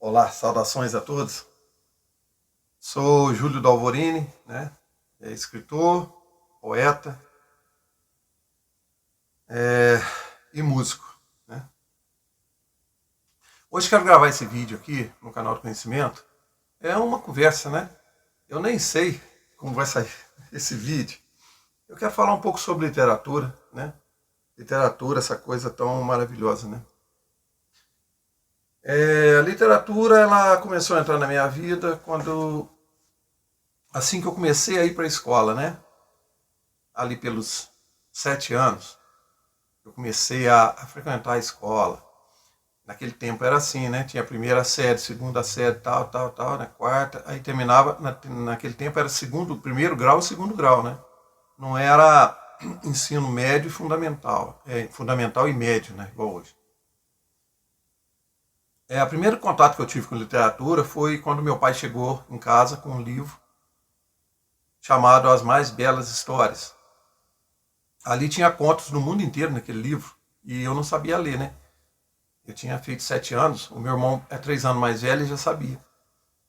Olá, saudações a todos. Sou Júlio Dalvorini, né? Escritor, poeta e músico, né? Hoje quero gravar esse vídeo aqui no canal do Conhecimento. É uma conversa, né? Eu nem sei como vai sair esse vídeo. Eu quero falar um pouco sobre literatura, né? Literatura, essa coisa tão maravilhosa, né? A literatura, ela começou a entrar na minha vida assim que eu comecei a ir para a escola, né? Ali pelos 7 anos, eu comecei a frequentar a escola. Naquele tempo era assim, né? Tinha a primeira série, segunda série, tal, né? Quarta, aí terminava, naquele tempo era primeiro grau e segundo grau, né? Não era ensino médio e fundamental, fundamental e médio, né? Igual hoje. O primeiro contato que eu tive com literatura foi quando meu pai chegou em casa com um livro chamado As Mais Belas Histórias. Ali tinha contos do mundo inteiro naquele livro e eu não sabia ler, né? Eu tinha feito 7 anos, o meu irmão é 3 anos mais velho e já sabia.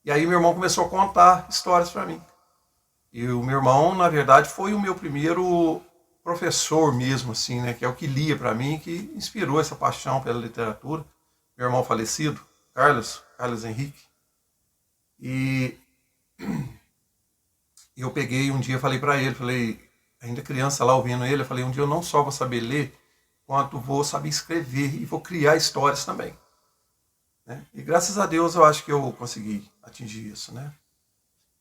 E aí meu irmão começou a contar histórias para mim. E o meu irmão, na verdade, foi o meu primeiro professor mesmo, assim, né? Que é o que lia para mim, que inspirou essa paixão pela literatura. Meu irmão falecido, Carlos Henrique. E eu peguei um dia, falei para ele, ainda criança lá ouvindo ele, eu falei, um dia eu não só vou saber ler, quanto vou saber escrever e vou criar histórias também. Né? E graças a Deus eu acho que eu consegui atingir isso, né?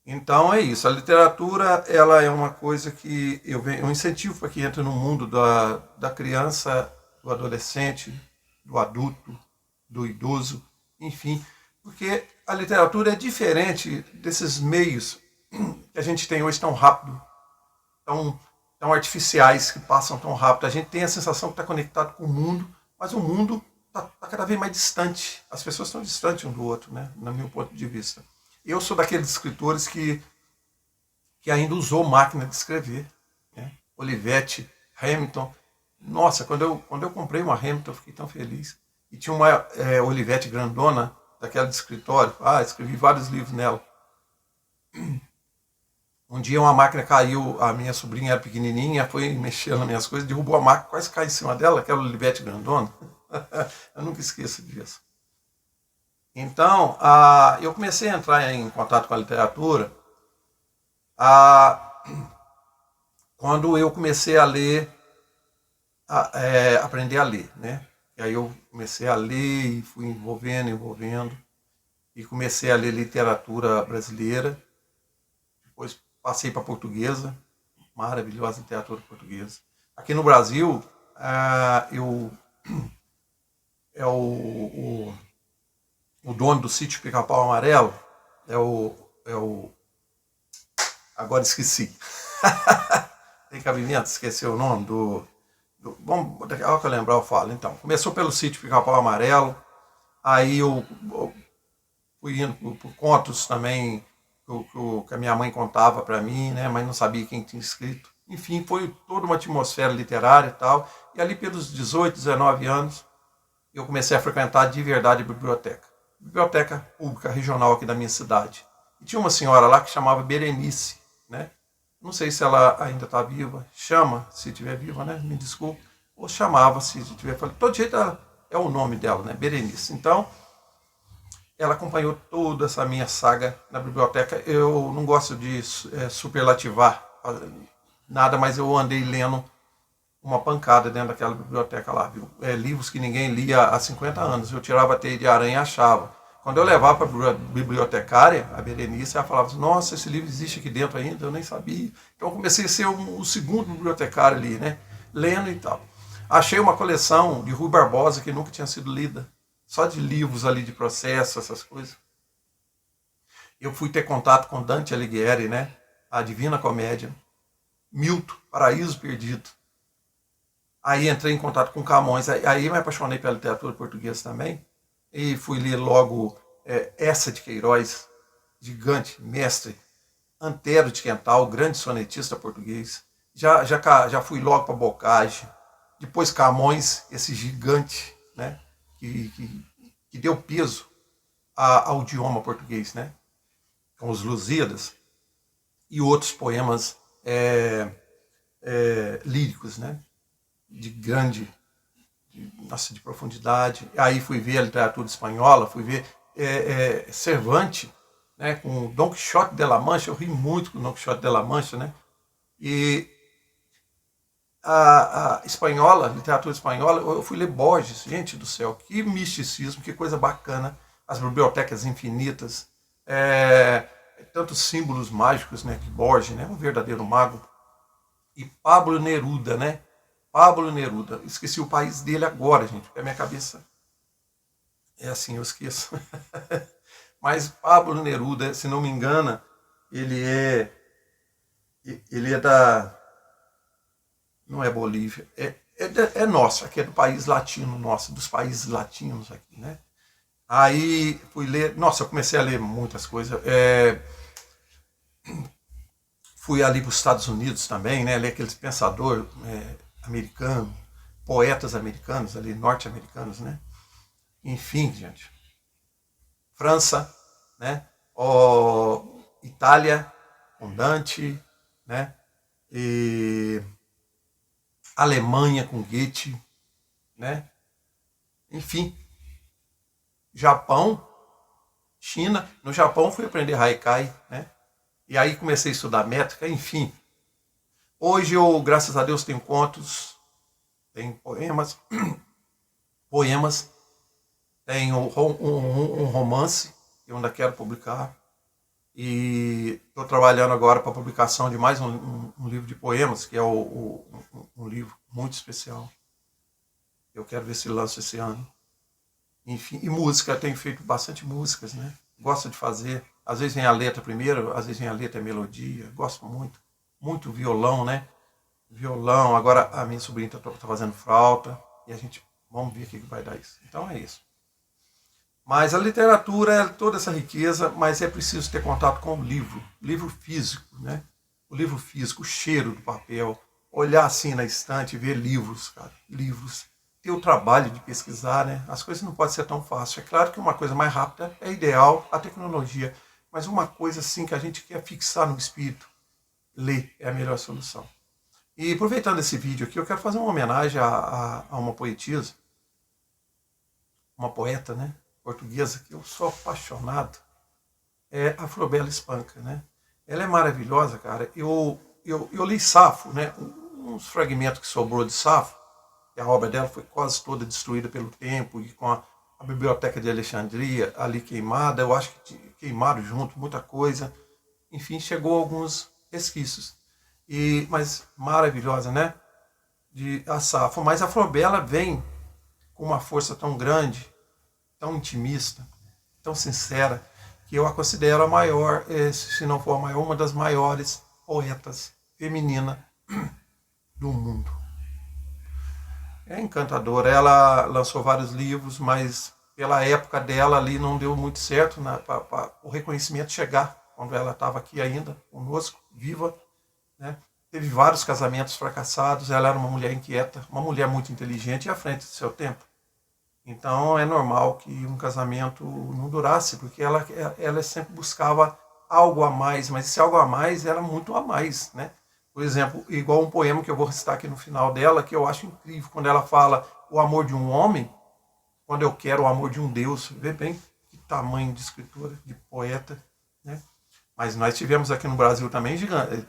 Então é isso, a literatura ela é uma coisa que eu incentivo para que entre no mundo da criança, do adolescente, do adulto, do idoso, enfim, porque a literatura é diferente desses meios que a gente tem hoje tão rápido, tão artificiais, que passam tão rápido. A gente tem a sensação que está conectado com o mundo, mas o mundo está cada vez mais distante. As pessoas estão distantes um do outro, né? No meu ponto de vista. Eu sou daqueles escritores que ainda usou máquina de escrever. Né? Olivetti, Hamilton. Nossa, quando eu comprei uma Hamilton, eu fiquei tão feliz. E tinha uma Olivetti grandona, daquela de escritório. Escrevi vários livros nela. Um dia uma máquina caiu, a minha sobrinha era pequenininha, foi mexendo nas minhas coisas, derrubou a máquina, quase caiu em cima dela, aquela Olivetti grandona. Eu nunca esqueço disso. Então, eu comecei a entrar em contato com a literatura quando eu comecei a ler, aprender a ler, né? E aí eu comecei a ler e fui envolvendo, e comecei a ler literatura brasileira. Depois passei para a portuguesa, maravilhosa literatura portuguesa. Aqui no Brasil, o dono do sítio Pica-Pau Amarelo, agora esqueci. Tem cabimento, esqueci o nome bom, daqui a hora que eu lembrar eu falo. Então, começou pelo sítio Pica-Pau Amarelo, aí eu fui indo por contos também que a minha mãe contava para mim, né, mas não sabia quem tinha escrito. Enfim, foi toda uma atmosfera literária e tal. E ali pelos 18, 19 anos, eu comecei a frequentar de verdade a biblioteca pública regional aqui da minha cidade. E tinha uma senhora lá que chamava Berenice, né? Não sei se ela ainda está viva. Chama, se estiver viva, né? Me desculpe. Ou chamava, se estiver falando. Todo jeito é o nome dela, né? Berenice. Então, ela acompanhou toda essa minha saga na biblioteca. Eu não gosto de superlativar nada, mas eu andei lendo uma pancada dentro daquela biblioteca lá, viu? Livros que ninguém lia há 50 anos. Eu tirava a teia de aranha e achava. Quando eu levava para a bibliotecária, a Berenice, ela falava assim, nossa, esse livro existe aqui dentro ainda, eu nem sabia. Então eu comecei a ser o segundo bibliotecário ali, né? Lendo e tal. Achei uma coleção de Rui Barbosa que nunca tinha sido lida. Só de livros ali de processo, essas coisas. Eu fui ter contato com Dante Alighieri, né? A Divina Comédia. Milton, Paraíso Perdido. Aí entrei em contato com Camões, aí me apaixonei pela literatura portuguesa também, e fui ler logo Essa de Queiroz, gigante, mestre, Antero de Quental, grande sonetista português. Já fui logo para Bocage, depois Camões, esse gigante, né, que deu peso ao idioma português, né? Com os Lusíadas e outros poemas líricos, né? De grande, de profundidade. Aí fui ver a literatura espanhola, fui ver Cervantes, né? Com Dom Quixote de la Mancha, eu ri muito com Dom Quixote de la Mancha, né? E a espanhola, literatura espanhola, eu fui ler Borges, gente do céu, que misticismo, que coisa bacana, as bibliotecas infinitas, tantos símbolos mágicos, né, que Borges, né, um verdadeiro mago, e Pablo Neruda, né, Pablo Neruda, esqueci o país dele agora, gente, porque a minha cabeça é assim, eu esqueço, mas Pablo Neruda, se não me engano, ele é da, não é Bolívia, é nosso, aqui é do país latino nosso, dos países latinos aqui, né? Aí fui ler, nossa, eu comecei a ler muitas coisas. Fui ali para os Estados Unidos também, né? Ler aqueles pensadores americanos, poetas americanos ali, norte-americanos, né? Enfim, gente. França, né? Itália, com Dante, né? E Alemanha com Goethe, né? Enfim, Japão, China. No Japão fui aprender Haikai, né? E aí comecei a estudar métrica, enfim. Hoje eu, graças a Deus, tenho contos, tenho poemas, tenho um romance que eu ainda quero publicar. E estou trabalhando agora para a publicação de mais um livro de poemas, que é um livro muito especial. Eu quero ver se lanço esse ano. Enfim, e música, tenho feito bastante músicas, né? Gosto de fazer. Às vezes vem a letra primeiro, às vezes vem a letra e a melodia. Gosto muito. Muito violão, né? Violão. Agora a minha sobrinha está fazendo flauta. E a gente, vamos ver o que vai dar isso. Então é isso. Mas a literatura é toda essa riqueza, mas é preciso ter contato com o livro físico, né? O livro físico, o cheiro do papel, olhar assim na estante e ver livros, cara, livros. Ter o trabalho de pesquisar, né? As coisas não podem ser tão fáceis. É claro que uma coisa mais rápida é ideal, a tecnologia, mas uma coisa assim que a gente quer fixar no espírito, ler é a melhor solução. E aproveitando esse vídeo aqui, eu quero fazer uma homenagem a uma poetisa, uma poeta, né? Portuguesa, que eu sou apaixonado, é a Flobela Espanca, né? Ela é maravilhosa, cara. Eu li Safo, né? Uns fragmentos que sobrou de Safo, e a obra dela foi quase toda destruída pelo tempo, e com a biblioteca de Alexandria ali queimada, eu acho que queimaram junto muita coisa. Enfim, chegou alguns resquícios. Mas maravilhosa, né? A Safo. Mas a Flobela vem com uma força tão grande, tão intimista, tão sincera, que eu a considero a maior, se não for a maior, uma das maiores poetas femininas do mundo. É encantadora. Ela lançou vários livros, mas pela época dela ali não deu muito certo para o reconhecimento chegar, quando ela estava aqui ainda conosco, viva, né? Teve vários casamentos fracassados. Ela era uma mulher inquieta, uma mulher muito inteligente e à frente do seu tempo. Então é normal que um casamento não durasse, porque ela sempre buscava algo a mais, mas esse algo a mais era muito a mais, né? Por exemplo, igual um poema que eu vou recitar aqui no final dela, que eu acho incrível, quando ela fala o amor de um homem, quando eu quero o amor de um Deus. Vê bem que tamanho de escritora, de poeta, né? Mas nós tivemos aqui no Brasil também,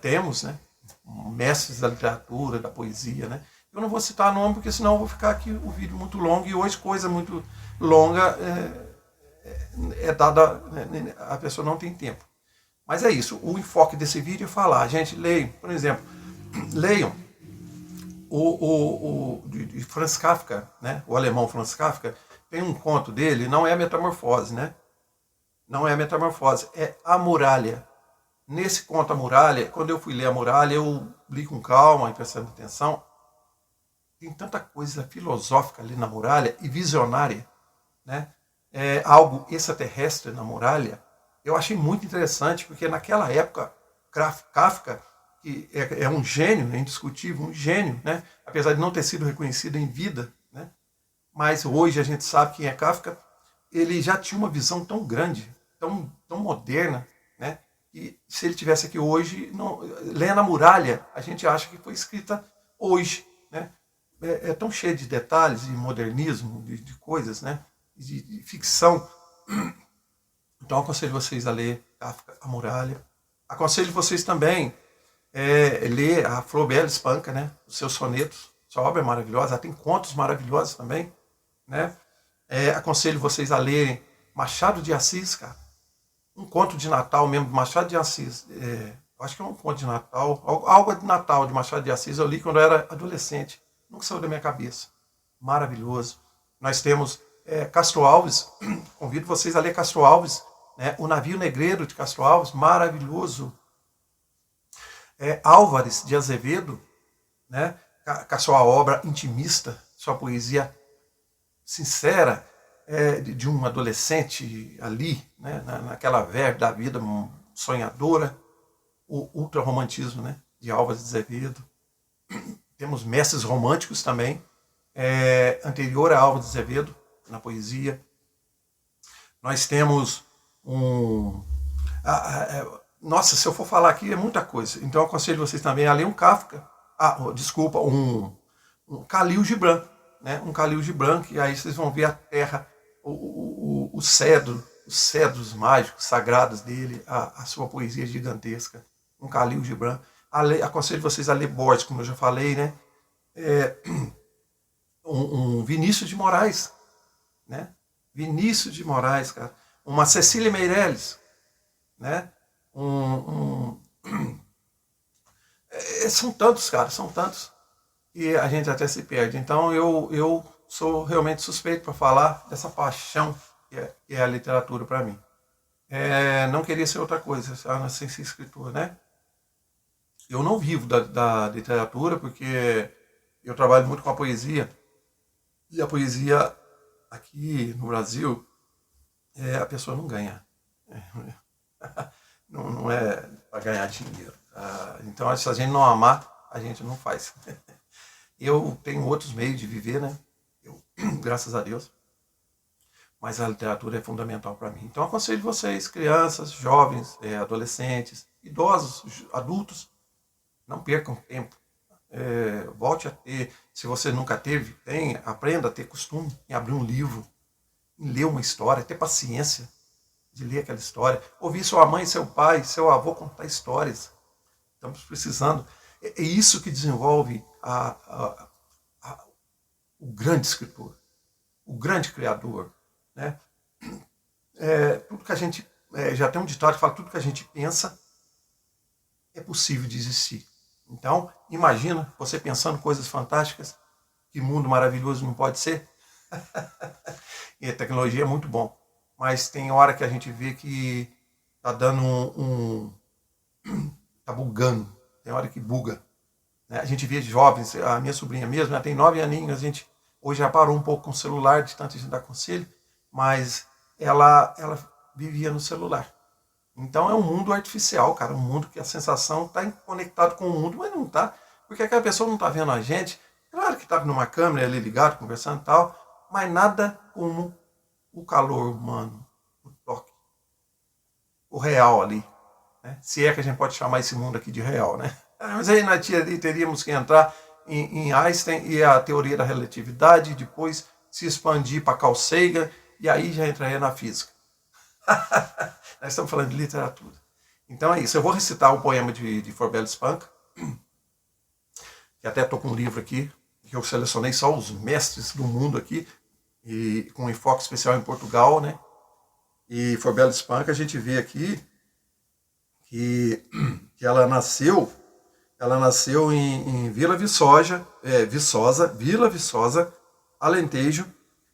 temos, né? Mestres da literatura, da poesia, né? Eu não vou citar nome, porque senão eu vou ficar aqui o vídeo muito longo, e hoje coisa muito longa dada, a pessoa não tem tempo. Mas é isso, o enfoque desse vídeo é falar, gente, leiam, por exemplo, leiam de Franz Kafka, né? O alemão Franz Kafka, tem um conto dele, não é a Metamorfose, né? Não é a Metamorfose, é A Muralha. Nesse conto A Muralha, quando eu fui ler A Muralha, eu li com calma e prestando atenção. Tem tanta coisa filosófica ali na muralha e visionária, né? Algo extraterrestre na muralha. Eu achei muito interessante, porque naquela época, Kafka, que é um gênio, é indiscutível, um gênio, né? Apesar de não ter sido reconhecido em vida, né? Mas hoje a gente sabe quem é Kafka. ele já tinha uma visão tão grande, tão moderna, né? E se ele tivesse aqui hoje, não, Lenha na Muralha, a gente acha que foi escrita hoje, né? É tão cheio de detalhes, de modernismo, de coisas, né? De ficção. Então aconselho vocês a ler Kafka, A Muralha. Aconselho vocês também ler a Flaubert Espanca, né? Os seus sonetos. Sua obra é maravilhosa, ela tem contos maravilhosos também, né? Aconselho vocês a lerem Machado de Assis, cara. Um conto de Natal mesmo, Machado de Assis. Acho que é um conto de Natal, algo de Natal de Machado de Assis. Eu li quando eu era adolescente. Nunca saiu da minha cabeça. Maravilhoso. Nós temos Castro Alves. Convido vocês a ler Castro Alves. Né? O Navio Negreiro de Castro Alves, maravilhoso. Álvares de Azevedo, né? Com a sua obra intimista, sua poesia sincera, de um adolescente ali, né? Naquela verve da vida sonhadora, o ultrarromantismo, né? De Álvares de Azevedo. Temos mestres românticos também, anterior a Álvares de Azevedo, na poesia. Nós temos nossa, se eu for falar aqui é muita coisa. Então eu aconselho vocês também a ler um Kafka. Um Khalil Gibran. Né? Um Khalil Gibran, que aí vocês vão ver a terra, o cedro, os cedros mágicos, sagrados dele, a sua poesia gigantesca. Um Khalil Gibran. Aconselho vocês a ler Borges, como eu já falei, né? Um Vinícius de Moraes. Né? Vinícius de Moraes, cara. Uma Cecília Meirelles. Né? São tantos, cara, são tantos. E a gente até se perde. Então eu sou realmente suspeito para falar dessa paixão que é a literatura para mim. Não queria ser outra coisa, a não ser escritor, né? Eu não vivo da literatura porque eu trabalho muito com a poesia. E a poesia aqui no Brasil, a pessoa não ganha. Não é para ganhar dinheiro. Então, se a gente não amar, a gente não faz. Eu tenho outros meios de viver, né? Graças a Deus. Mas a literatura é fundamental para mim. Então, aconselho vocês, crianças, jovens, adolescentes, idosos, adultos, não percam tempo. Volte a ter, se você nunca teve, aprenda a ter costume em abrir um livro, em ler uma história, ter paciência de ler aquela história, ouvir sua mãe, seu pai, seu avô contar histórias. Estamos precisando. É isso que desenvolve o grande escritor, o grande criador. Né? Tudo que a gente, já tem um ditado que fala, tudo que a gente pensa é possível de existir. Então, imagina você pensando coisas fantásticas, que mundo maravilhoso não pode ser? E a tecnologia é muito bom. Mas tem hora que a gente vê que tá dando tá bugando. Tem hora que buga. Né? A gente vê jovens, a minha sobrinha mesmo, ela tem 9 aninhos, a gente hoje já parou um pouco com o celular, de tanto a gente dar conselho, mas ela vivia no celular. Então é um mundo artificial, cara, um mundo que a sensação está conectado com o mundo, mas não está, porque aquela pessoa não está vendo a gente. Claro que está numa câmera ali ligado, conversando e tal, mas nada como o calor humano, o toque, o real ali. Né? Se é que a gente pode chamar esse mundo aqui de real, né? Mas aí nós teríamos que entrar em Einstein e a teoria da relatividade, e depois se expandir para Carl Sagan, e aí já entraria na física. Nós estamos falando de literatura. Então é isso. Eu vou recitar o poema de Flaubert Espanca, que até estou com um livro aqui, que eu selecionei só os mestres do mundo aqui, e com enfoque especial em Portugal, né? E Flaubert Espanca, a gente vê aqui que ela nasceu em Vila Viçosa, Vila Viçosa, Alentejo,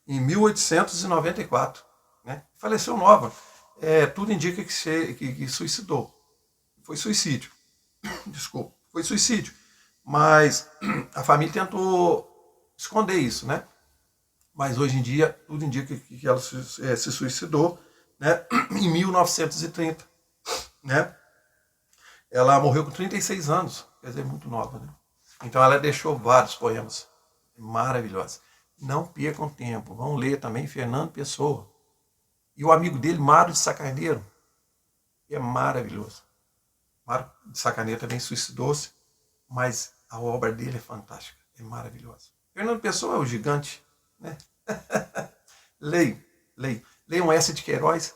em 1894. Né? Faleceu nova. Tudo indica que suicidou. Foi suicídio. Desculpa, foi suicídio. Mas a família tentou esconder isso, né? Mas hoje em dia, tudo indica que ela se suicidou, né? Em 1930. Né? Ela morreu com 36 anos, quer dizer, muito nova. Né? Então ela deixou vários poemas maravilhosos. Não percam tempo, vão ler também Fernando Pessoa. E o amigo dele, Mário de Sá Carneiro, é maravilhoso. Mário de Sá Carneiro também suicidou-se, mas a obra dele é fantástica, é maravilhosa. Fernando Pessoa é o gigante, né? Leio. Leiam essa de Queiroz,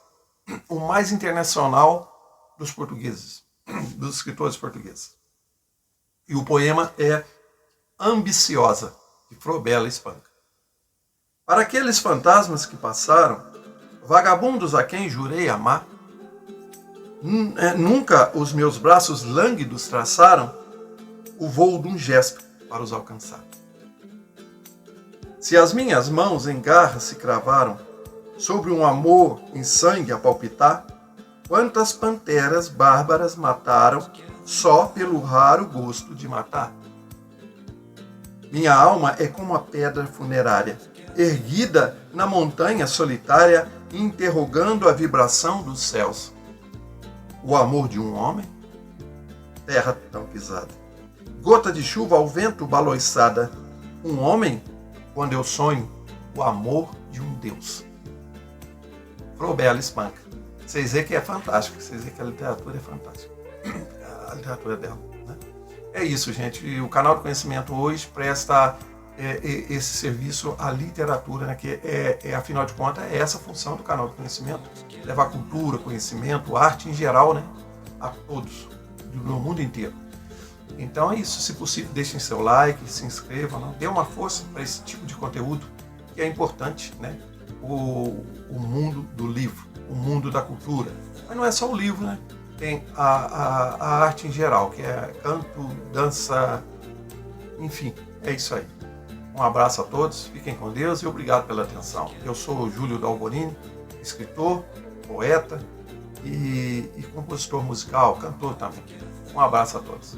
o mais internacional dos portugueses, dos escritores portugueses. E o poema é Ambiciosa, de Frobela Espanca. Para aqueles fantasmas que passaram, vagabundos a quem jurei amar, nunca os meus braços lânguidos traçaram o voo de um gesto para os alcançar. Se as minhas mãos em garras se cravaram sobre um amor em sangue a palpitar, quantas panteras bárbaras mataram só pelo raro gosto de matar. Minha alma é como a pedra funerária, erguida na montanha solitária, interrogando a vibração dos céus. O amor de um homem? Terra tão pisada. Gota de chuva ao vento baloiçada. Um homem, quando eu sonho, o amor de um Deus. Frobela Espanca. Vocês veem que é fantástico, vocês veem que a literatura é fantástica. A literatura dela, né? É isso, gente. E o canal do Conhecimento hoje presta esse serviço à literatura, né? Que afinal de contas, é essa a função do canal do Conhecimento. Levar cultura, conhecimento, arte em geral, né? A todos, no mundo inteiro. Então é isso. Se possível, deixem seu like, se inscrevam, né? Dê uma força para esse tipo de conteúdo que é importante, né? O mundo do livro, o mundo da cultura. Mas não é só o livro, né? Tem a arte em geral, que é canto, dança, enfim, é isso aí. Um abraço a todos, fiquem com Deus e obrigado pela atenção. Eu sou o Júlio Dalborini, escritor, poeta e compositor musical, cantor também. Um abraço a todos.